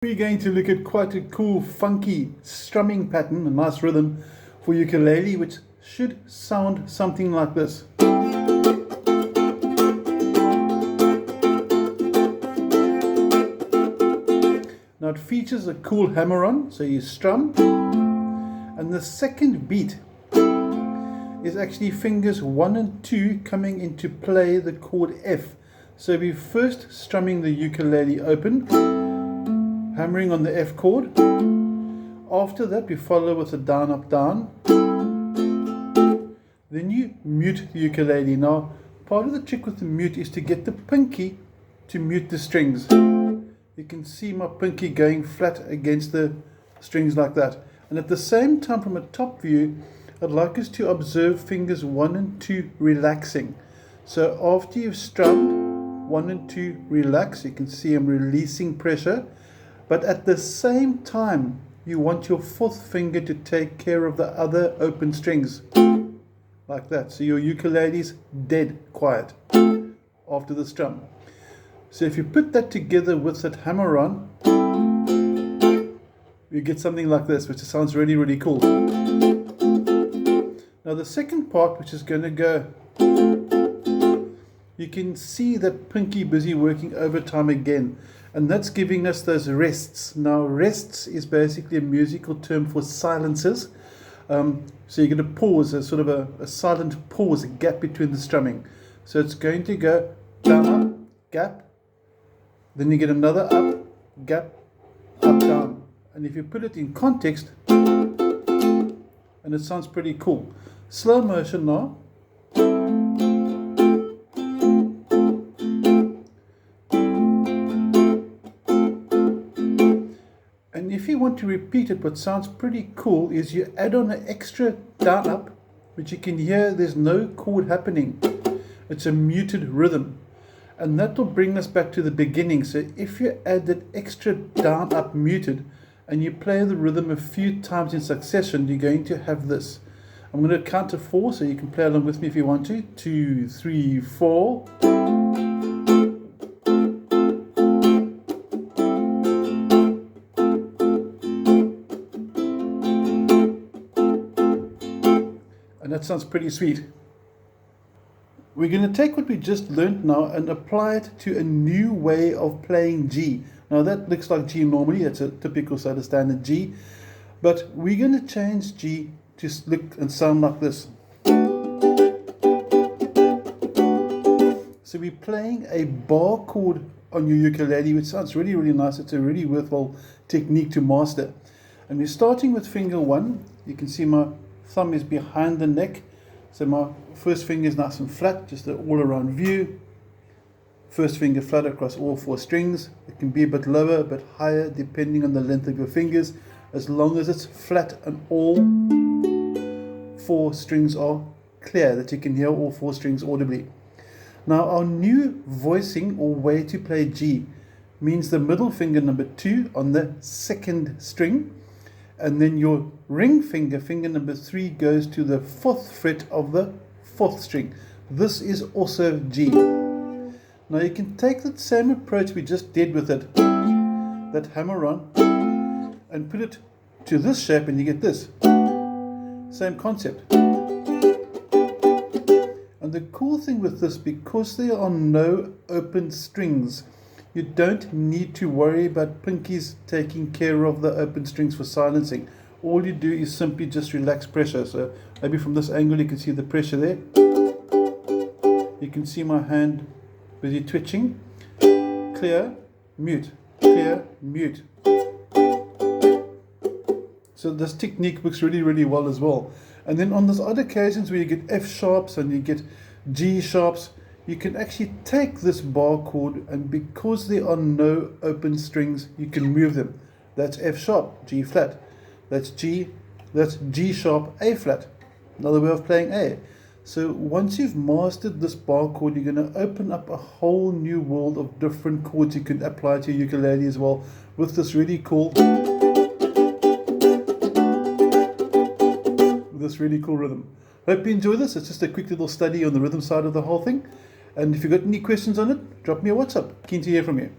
We're going to look at quite a cool, funky strumming pattern, a nice rhythm for ukulele, which should sound something like this. Now it features a cool hammer-on, so you strum, and the second beat is actually fingers 1 and 2 coming into play the chord F. So we're first strumming the ukulele open, hammering on the F chord. After that we follow with a down, up, down. Then you mute the ukulele. Now part of the trick with the mute is to get the pinky to mute the strings. You can see my pinky going flat against the strings like that. And at the same time, from a top view, I'd like us to observe fingers 1 and 2 relaxing. So after you've strummed 1 and 2 relax, you can see I'm releasing pressure. But at the same time, you want your fourth finger to take care of the other open strings. Like that. So your ukulele's dead quiet after the strum. So if you put that together with that hammer on, you get something like this, which sounds really, really cool. Now the second part, which is going to go, you can see that pinky busy working overtime again. And that's giving us those rests. Now rests is basically a musical term for silences. So you're going to pause, a sort of a silent pause, a gap between the strumming. So it's going to go down, up, gap. Then you get another up, gap, up, down. And if you put it in context, and it sounds pretty cool. Slow motion now. And if you want to repeat it, what sounds pretty cool is you add on an extra down, up, which you can hear there's no chord happening. It's a muted rhythm. And that will bring us back to the beginning. So if you add that extra down, up, muted, and you play the rhythm a few times in succession, you're going to have this. I'm going to count to 4, so you can play along with me if you want to. 2, 3, 4. And that sounds pretty sweet. We're going to take what we just learned now and apply it to a new way of playing G. Now that looks like G normally, that's a typical sort of standard G. But we're going to change G to look and sound like this. So we're playing a bar chord on your ukulele, which sounds really, really nice. It's a really worthwhile technique to master. And we're starting with finger 1. You can see my thumb is behind the neck. So my first finger is nice and flat, just an all-around view. First finger flat across all 4 strings. It can be a bit lower, a bit higher, depending on the length of your fingers, as long as it's flat and all 4 strings are clear, that you can hear all 4 strings audibly. Now our new voicing or way to play G means the middle finger number 2 on the 2nd string, and then your ring finger, finger number 3, goes to the 4th fret of the 4th string. This is also G. Now you can take that same approach we just did with it, that hammer on, and put it to this shape and you get this. Same concept. And the cool thing with this, because there are no open strings, you don't need to worry about pinkies taking care of the open strings for silencing. All you do is simply just relax pressure. So maybe from this angle you can see the pressure there. You can see my hand busy twitching. Clear, mute, clear, mute. So this technique works really, really well as well. And then on those other occasions where you get F sharps and you get G sharps, you can actually take this bar chord, and because there are no open strings, you can move them. That's F sharp, G flat. That's G sharp, A flat. Another way of playing A. So once you've mastered this bar chord, you're going to open up a whole new world of different chords you can apply to your ukulele as well, with this really cool rhythm. Hope you enjoy this. It's just a quick little study on the rhythm side of the whole thing. And if you've got any questions on it, drop me a WhatsApp. Keen to hear from you.